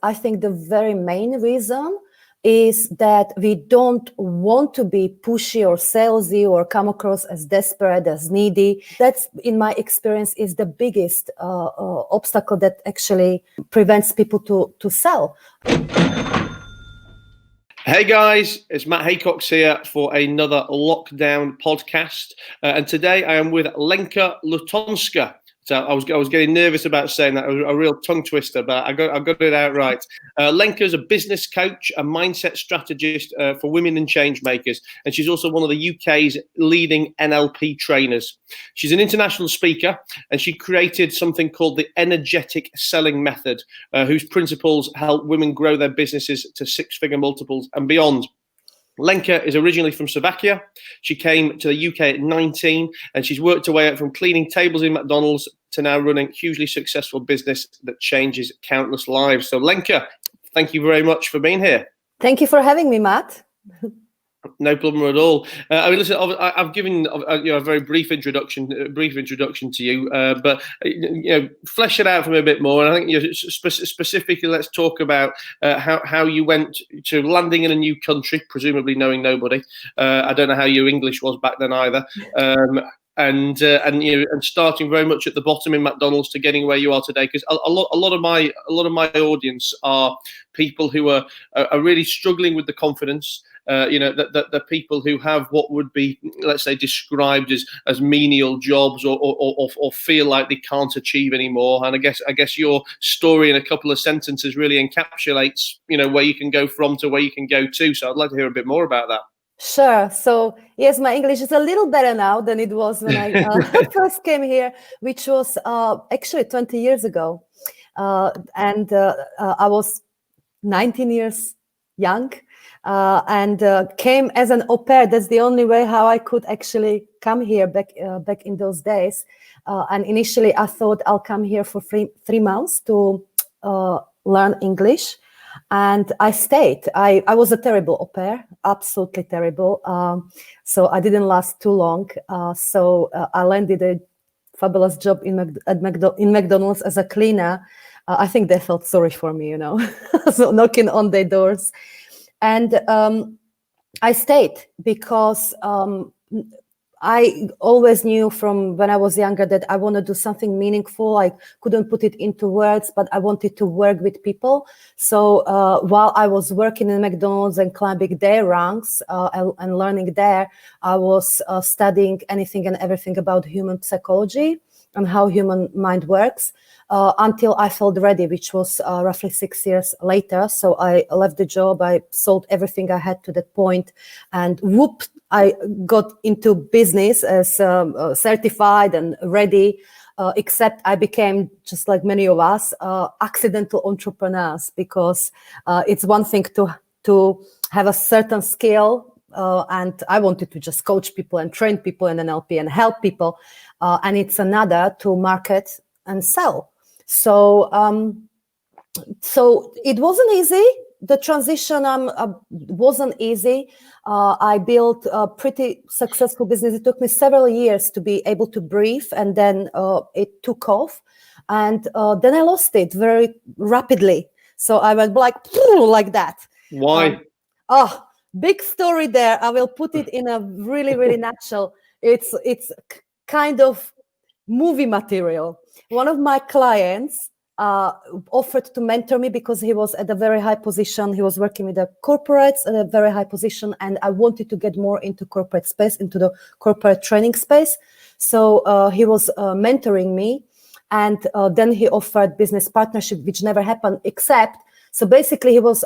I think the very main reason is that we don't want to be pushy or salesy or come across as desperate, as needy. That's, in my experience, is the biggest obstacle that actually prevents people to sell. Hey guys, it's Matt Haycox here for another lockdown podcast. And today I am with Lenka Lutonska. So I was getting nervous about saying that. It was a real tongue twister, but I got it out right. Lenka is a business coach, a mindset strategist for women and change makers, and she's also one of the UK's leading NLP trainers. She's an international speaker, and she created something called the energetic selling method, whose principles help women grow their businesses to six-figure multiples and beyond. Lenka is originally from Slovakia. She came to the UK at 19, and she's worked her way up from cleaning tables in McDonald's to now running hugely successful business that changes countless lives. So Lenka, thank you very much for being here. Thank you for having me, Matt. No problem at all. I mean, listen, I've given a very brief introduction to you, but flesh it out for me a bit more. And I think specifically, let's talk about how you went to landing in a new country, presumably knowing nobody. I don't know how your English was back then either. And starting very much at the bottom in McDonald's to getting where you are today, because a lot of my audience are people who are really struggling with the confidence. The people who have what would be, let's say, described as menial jobs or feel like they can't achieve anymore. And I guess your story in a couple of sentences really encapsulates, where you can go from to where you can go to. So I'd like to hear a bit more about that. Sure. So yes, my English is a little better now than it was when I first came here, which was actually 20 years ago. And I was 19 years young. And came as an au pair. That's the only way how I could actually come here back in those days. And initially, I thought I'll come here for three months to learn English. And I stayed. I was a terrible au pair, absolutely terrible. So I didn't last too long. So I landed a fabulous job in McDonald's as a cleaner. I think they felt sorry for me, so knocking on their doors. And I stayed because I always knew from when I was younger that I want to do something meaningful. I couldn't put it into words, but I wanted to work with people. So while I was working in McDonald's and climbing their ranks and learning there, I was studying anything and everything about human psychology and how human mind works. Until I felt ready, which was roughly 6 years later. So I left the job, I sold everything I had to that point, and whoop, I got into business as certified and ready, except I became, just like many of us, accidental entrepreneurs, because it's one thing to have a certain skill, and I wanted to just coach people and train people in NLP and help people, and it's another to market and sell. So it wasn't easy. The transition wasn't easy. I built a pretty successful business. It took me several years to be able to breathe, and then it took off. And then I lost it very rapidly. So I went like that. Why? Big story there. I will put it in a really, really nutshell. It's kind of movie material. One of my clients offered to mentor me because he was at a very high position. He was working with the corporates at a very high position, and I wanted to get more into corporate space, into the corporate training space. So he was mentoring me, and then he offered business partnership, which never happened, except, so basically he was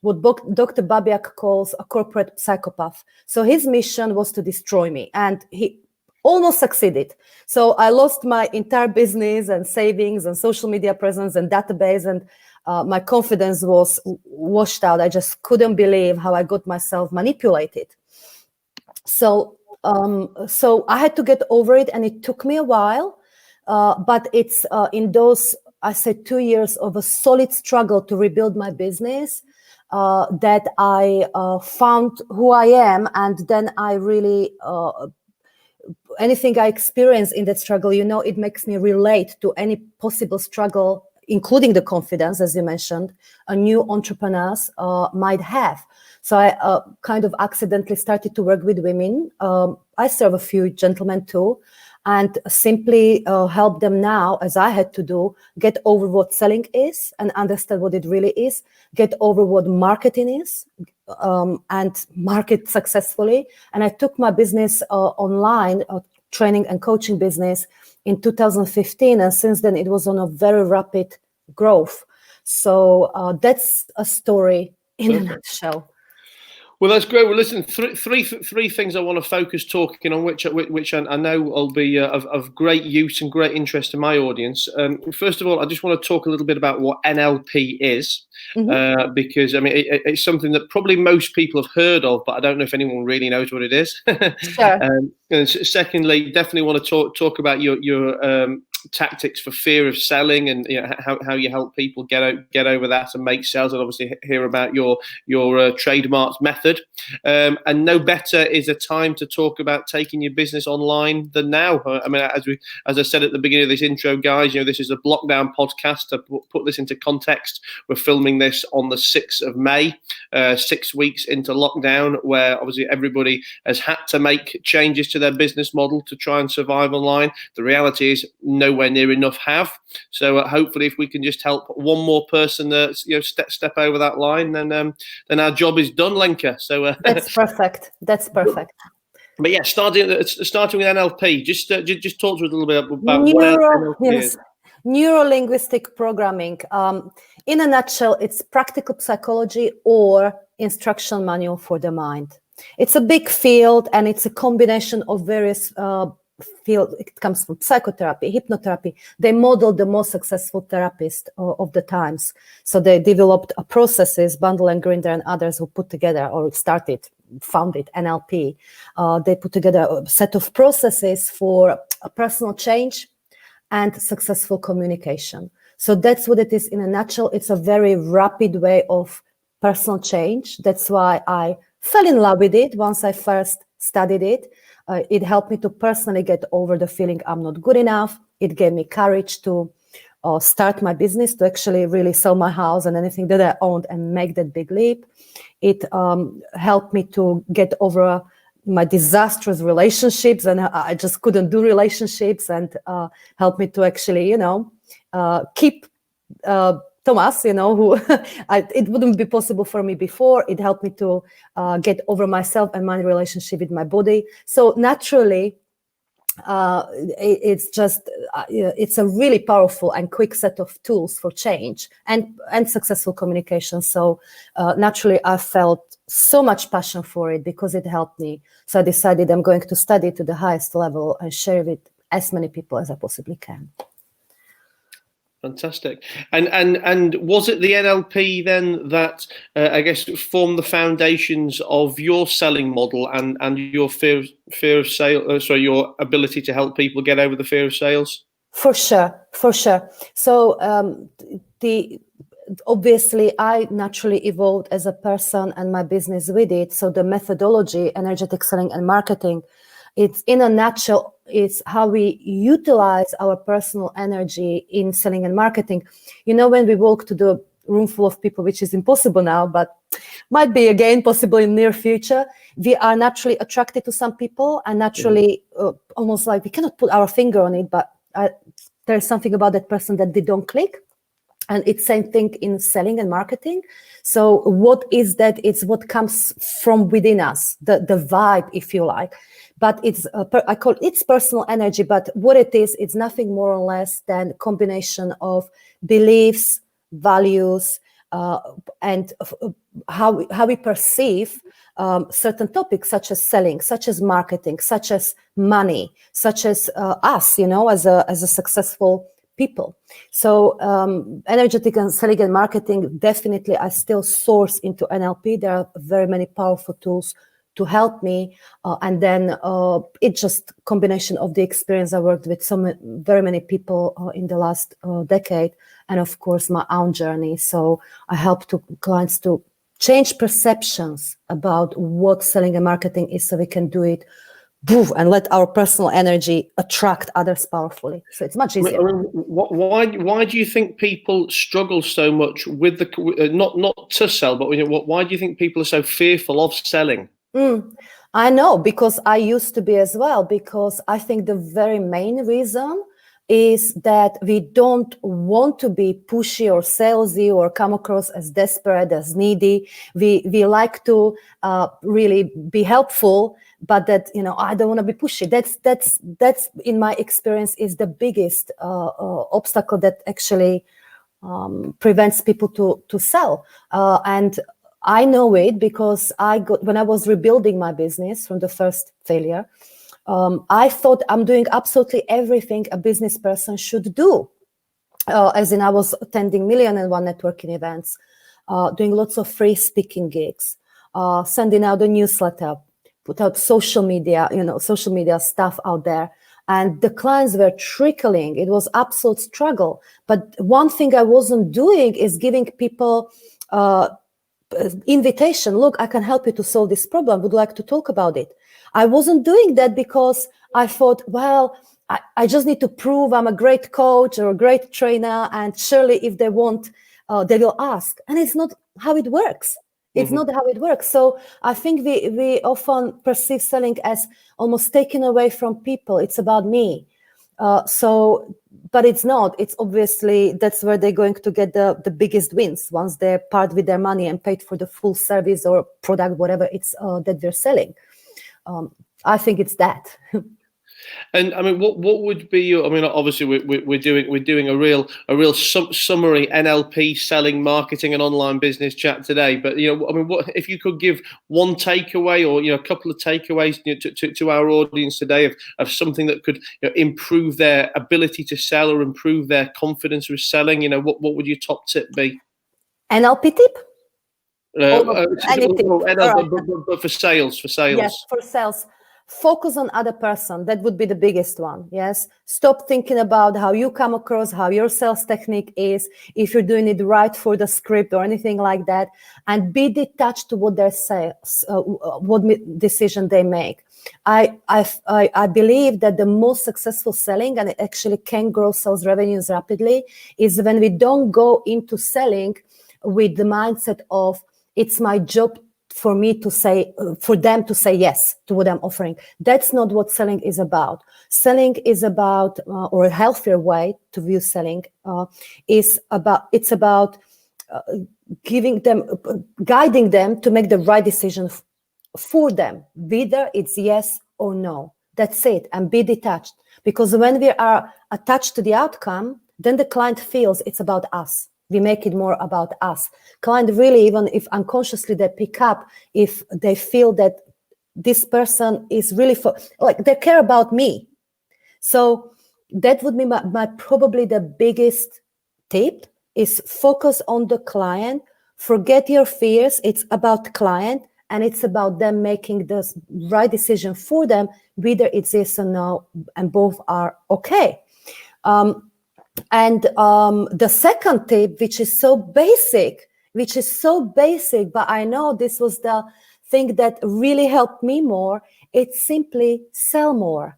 what Dr. Babiak calls a corporate psychopath. So his mission was to destroy me, and he almost succeeded. So I lost my entire business and savings and social media presence and database, and my confidence was washed out. I just couldn't believe how I got myself manipulated. So I had to get over it, and it took me a while. But it's in those, I said, 2 years of a solid struggle to rebuild my business that I found who I am, and then I really anything I experience in that struggle, it makes me relate to any possible struggle including the confidence, as you mentioned, a new entrepreneurs might have. So I kind of accidentally started to work with women. I serve a few gentlemen too, and simply help them now, as I had to do, get over what selling is and understand what it really is, get over what marketing is, and market successfully. And I took my business online, training and coaching business, in 2015, and since then it was on a very rapid growth. So that's a story in a nutshell. Well, that's great. Well, listen, three things I want to focus talking on, which I know will be of great use and great interest to my audience. First of all, I just want to talk a little bit about what NLP is, because I mean it's something that probably most people have heard of, but I don't know if anyone really knows what it is. Sure. And secondly, definitely want to talk about your tactics for fear of selling, and how you help people get over that and make sales, and obviously hear about your trademarked method. And no better is a time to talk about taking your business online than now. I mean, as I said at the beginning of this intro, guys, this is a lockdown podcast. To put this into context, we're filming this on the 6th of May, 6 weeks into lockdown, where obviously everybody has had to make changes to their business model to try and survive online. The reality is nowhere near enough have. So hopefully, if we can just help one more person step over that line, then our job is done, Lenka. So that's perfect. That's perfect. But yeah, starting with NLP, just talk to us a little bit about what NLP is. Neuro-linguistic programming. In a nutshell, it's practical psychology or instruction manual for the mind. It's a big field, and it's a combination of various field. It comes from psychotherapy, hypnotherapy. They modeled the most successful therapists of the times. So they developed processes, Bundle and Grinder and others who put together or founded NLP. They put together a set of processes for a personal change and successful communication. So that's what it is in a nutshell. It's a very rapid way of personal change. That's why I fell in love with it once I first studied it. It helped me to personally get over the feeling I'm not good enough. It gave me courage to start my business, to actually really sell my house and anything that I owned and make that big leap. It helped me to get over my disastrous relationships, and I just couldn't do relationships, and helped me to actually, keep Thomas, who it wouldn't be possible for me before. It helped me to get over myself and my relationship with my body. So naturally, it's a really powerful and quick set of tools for change and successful communication. So naturally, I felt so much passion for it because it helped me. So I decided I'm going to study to the highest level and share with as many people as I possibly can. Fantastic. And was it the NLP then that I guess formed the foundations of your selling model and your fear of sale? Your ability to help people get over the fear of sales? For sure. So obviously, I naturally evolved as a person and my business with it. So the methodology, energetic selling and marketing, it's in a nutshell, it's how we utilize our personal energy in selling and marketing. When we walk to the room full of people, which is impossible now, but might be again possible in the near future, we are naturally attracted to some people, and naturally almost like we cannot put our finger on it, but there's something about that person that they don't click. And it's same thing in selling and marketing. So what is that? It's what comes from within us, the vibe, if you like. But I call it's personal energy. But what it is, it's nothing more or less than a combination of beliefs, values, and how we perceive certain topics, such as selling, such as marketing, such as money, such as us, as a successful people. So energetic and selling and marketing, definitely I still source into NLP. There are very many powerful tools to help me. And then it's just combination of the experience. I worked with very many people in the last decade, and of course my own journey. So I help clients to change perceptions about what selling and marketing is, so we can do it and let our personal energy attract others powerfully. So it's much easier. Why do you think people struggle so much with the not to sell, but why do you think people are so fearful of selling? I know, because I used to be as well, because I think the very main reason is that we don't want to be pushy or salesy or come across as desperate, as needy. We like to really be helpful, but that, I don't want to be pushy. That's in my experience is the biggest obstacle that actually prevents people to sell. And I know it because when I was rebuilding my business from the first failure, I thought I'm doing absolutely everything a business person should do. As in, I was attending 1,000,001 networking events, doing lots of free speaking gigs, sending out a newsletter, put out social media stuff out there. And the clients were trickling. It was absolute struggle. But one thing I wasn't doing is giving people invitation. Look, I can help you to solve this problem. Would like to talk about it. I wasn't doing that because I thought, well, I just need to prove I'm a great coach or a great trainer, and surely if they want, they will ask. And it's not how it works. It's not how it works. So I think we often perceive selling as almost taken away from people. It's about me. But it's not. It's obviously that's where they're going to get the biggest wins once they part with their money and paid for the full service or product, whatever it's that they're selling. I think it's that. And I mean, what would be your? I mean, obviously we're doing a real summary NLP selling, marketing, and online business chat today. But I mean, what if you could give one takeaway or a couple of takeaways to our audience today of something that could improve their ability to sell or improve their confidence with selling? What would your top tip be? NLP tip? But for sales. Yes, for sales. Focus on other person. That would be the biggest one. Yes. Stop thinking about how you come across, how your sales technique is, if you're doing it right for the script or anything like that, and be detached to what they say, what decision they make. I believe that the most successful selling, and it actually can grow sales revenues rapidly, is when we don't go into selling with the mindset of it's my job for them to say yes to what I'm offering. That's not what selling is about. Selling is about, or a healthier way to view selling it's about guiding them to make the right decision for them, whether it's yes or no. That's it, and be detached. Because when we are attached to the outcome, then the client feels it's about us. We make it more about us. Client really, even if unconsciously they pick up, if they feel that this person is really they care about me. So that would be my probably the biggest tip is focus on the client. Forget your fears. It's about client, and it's about them making the right decision for them, whether it's yes or no, and both are okay. And the second tip, which is so basic, but I know this was the thing that really helped me more, it's simply sell more.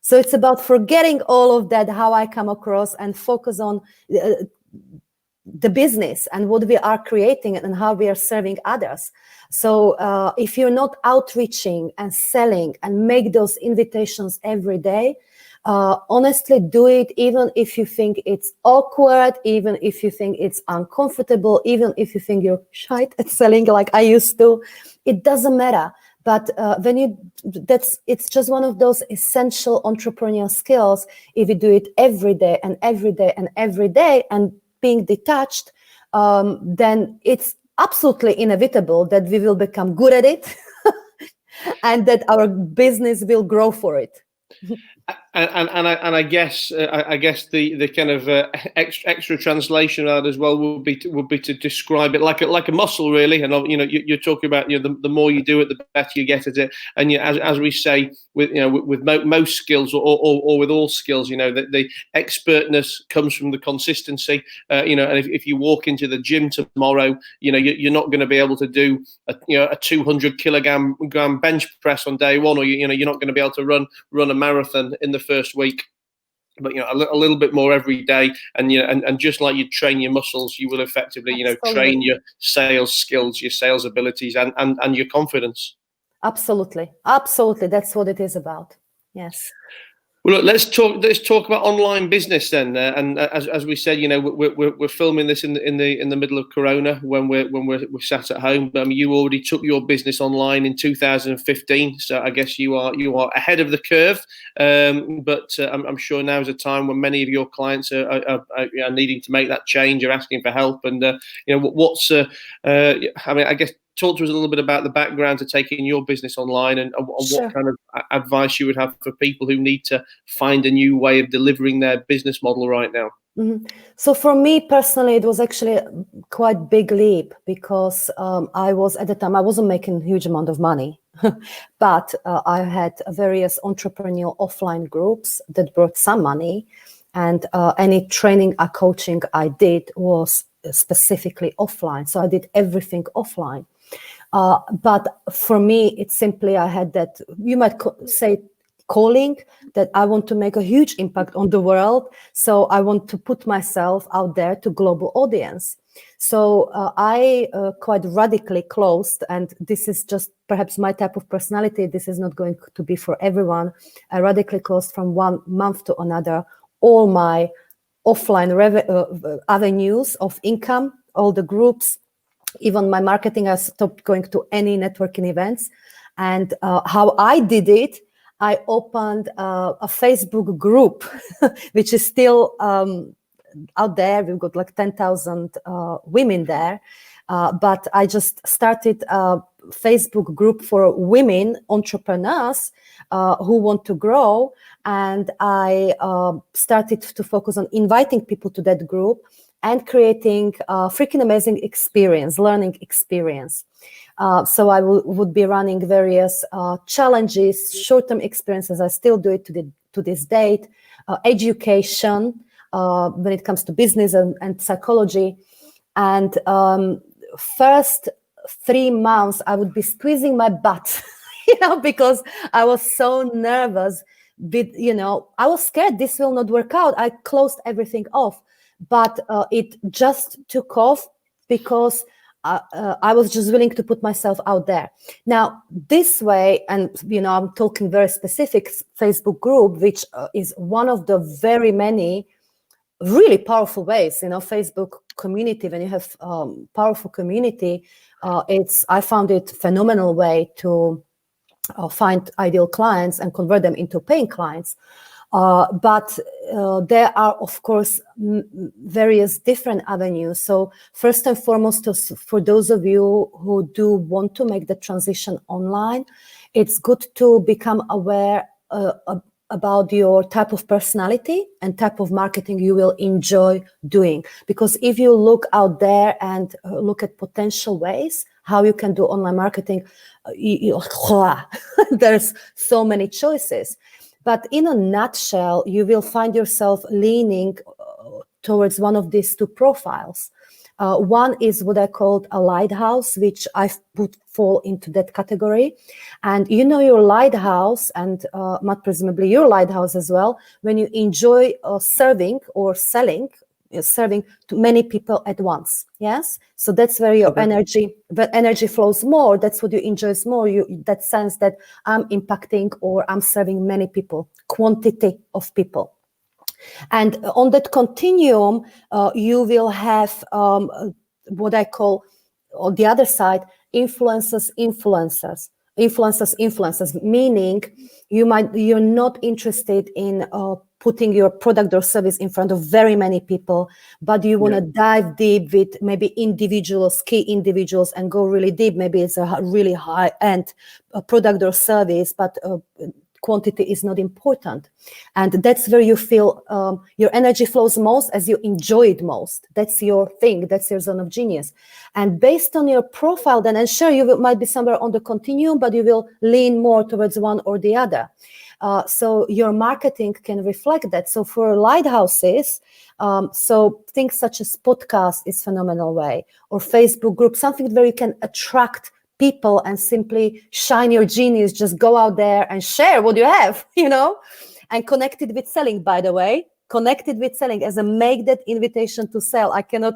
So it's about forgetting all of that, how I come across, and focus on the business and what we are creating and how we are serving others. So if you're not outreaching and selling and make those invitations every day, honestly, do it even if you think it's awkward, even if you think it's uncomfortable, even if you think you're shy at selling like I used to. It doesn't matter. But it's just one of those essential entrepreneurial skills. If you do it every day and every day and every day and being detached, then it's absolutely inevitable that we will become good at it and that our business will grow for it. I guess the kind of extra translation of that as well would be to describe it like a muscle, really. And you're talking about the more you do it, the better you get at it. And as we say with most skills or with all skills, the expertness comes from the consistency. And if you walk into the gym tomorrow, you're not going to be able to do a 200 kilogram bench press on day one, or you're not going to be able to run a marathon in the first week, but a little bit more every day, and and just like you train your muscles, you will effectively train your sales skills, your sales abilities, and your confidence. Absolutely, that's what it is about. Yes. Well, look, let's talk about online business then. And as we said, we're filming this in the middle of Corona when we're sat at home. You already took your business online in 2015, so I guess you are ahead of the curve. But I'm sure now is a time when many of your clients are needing to make that change, are asking for help. And I guess, talk to us a little bit about the background to taking your business online, and Sure. what kind of advice you would have for people who need to find a new way of delivering their business model right now. Mm-hmm. So for me personally, it was actually a quite big leap, because at the time I wasn't making a huge amount of money, but I had various entrepreneurial offline groups that brought some money, and any training or coaching I did was specifically offline. So I did everything offline. But for me, it's simply, I had that, you might say, calling, that I want to make a huge impact on the world. So I want to put myself out there to global audience. So I quite radically closed, and this is just perhaps my type of personality. This is not going to be for everyone. I radically closed from 1 month to another all my offline avenues of income, all the groups. Even my marketing, I stopped going to any networking events. And how I did it, I opened a Facebook group, which is still out there. We've got like 10,000 women there. But I just started a Facebook group for women entrepreneurs who want to grow. And I started to focus on inviting people to that group and creating a freaking amazing experience, learning experience. So I would be running various challenges, short-term experiences. I still do it to this date. Education when it comes to business and psychology. And first 3 months, I would be squeezing my butt, because I was so nervous. I was scared this will not work out. I closed everything off. But it just took off because I was just willing to put myself out there. Now, this way, and I'm talking very specific Facebook group, which is one of the very many really powerful ways. Facebook community, when you have powerful community, I found it phenomenal way to find ideal clients and convert them into paying clients. But there are, of course, various different avenues. So first and foremost, for those of you who do want to make the transition online, it's good to become aware about your type of personality and type of marketing you will enjoy doing. Because if you look out there and look at potential ways how you can do online marketing, there's so many choices. But in a nutshell, you will find yourself leaning towards one of these two profiles. One is what I called a lighthouse, which I would fall into that category. And your lighthouse, and Matt, presumably your lighthouse as well, when you enjoy serving or serving to many people at once. Yes, so that's where your energy flows more. That's what you enjoy more. That sense that I'm impacting or I'm serving many people, quantity of people. And on that continuum, you will have what I call, on the other side, influencers, meaning you're not interested in putting your product or service in front of very many people, but you want to dive deep with maybe key individuals, and go really deep. Maybe it's a really high-end product or service, but quantity is not important. And that's where you feel your energy flows most, as you enjoy it most. That's your thing. That's your zone of genius. And based on your profile, then, and sure, might be somewhere on the continuum, but you will lean more towards one or the other. So your marketing can reflect that. So for lighthouses, so things such as podcast is phenomenal way, or Facebook group, something where you can attract people and simply shine your genius, just go out there and share what you have, and connected with selling, by the way, connected with selling as a make that invitation to sell. I cannot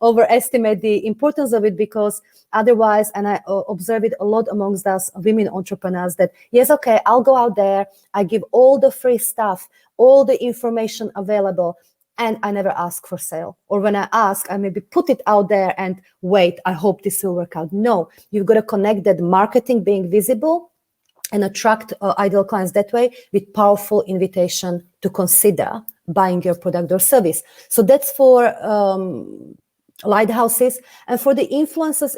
overestimate the importance of it, because otherwise, and I observe it a lot amongst us women entrepreneurs, that yes, okay, I'll go out there, I give all the free stuff, all the information available, and I never ask for sale. Or when I ask, I maybe put it out there and wait, I hope this will work out. No, you've got to connect that marketing, being visible, and attract ideal clients that way with powerful invitation to consider buying your product or service. So that's for lighthouses. And for the influencers,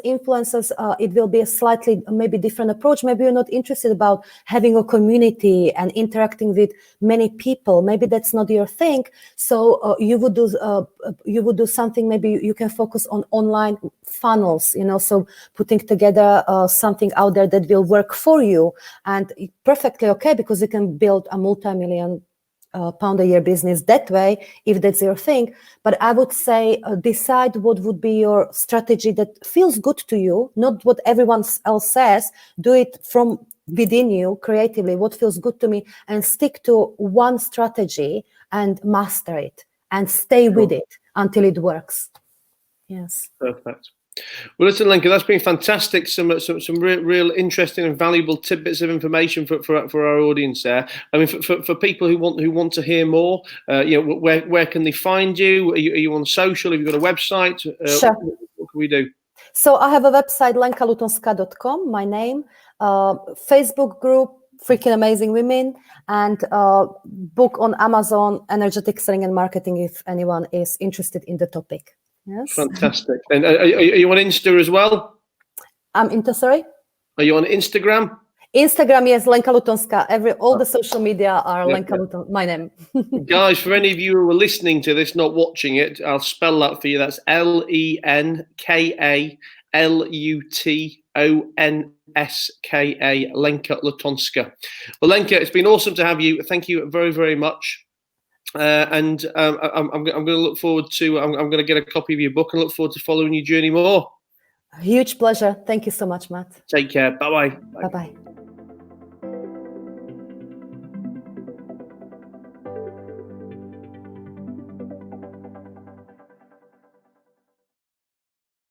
it will be a slightly maybe different approach. Maybe you're not interested about having a community and interacting with many people. Maybe that's not your thing. So you would do something. Maybe you can focus on online funnels, so putting together something out there that will work for you, and perfectly okay, because you can build a multi-million pound a year business that way, if that's your thing. But I would say decide what would be your strategy that feels good to you, not what everyone else says. Do it from within you creatively, what feels good to me, and stick to one strategy and master it and stay with it until it works. Yes. Perfect. Well, listen, Lenka, that's been fantastic. Some real interesting and valuable tidbits of information for our audience there. I mean, for people who want to hear more, where can they find you? Are you on social? Have you got a website? Sure. What can we do? So I have a website, lenkalutonska.com, my name, Facebook group, Freaking Amazing Women, and book on Amazon, Energetic Selling and Marketing, if anyone is interested in the topic. Yes. Fantastic. And are you on Insta as well? I'm into, sorry? Are you on Instagram? Instagram, yes, Lenka Lutonska. all the social media are Lenka Lutonska, my name. Guys, for any of you who are listening to this, not watching it, I'll spell that for you. That's LenkaLutonska, Lenka Lutonska. Well, Lenka, it's been awesome to have you. Thank you very, very much. And I'm going to look forward to. I'm going to get a copy of your book and look forward to following your journey more. Huge pleasure. Thank you so much, Matt. Take care. Bye bye. Bye bye.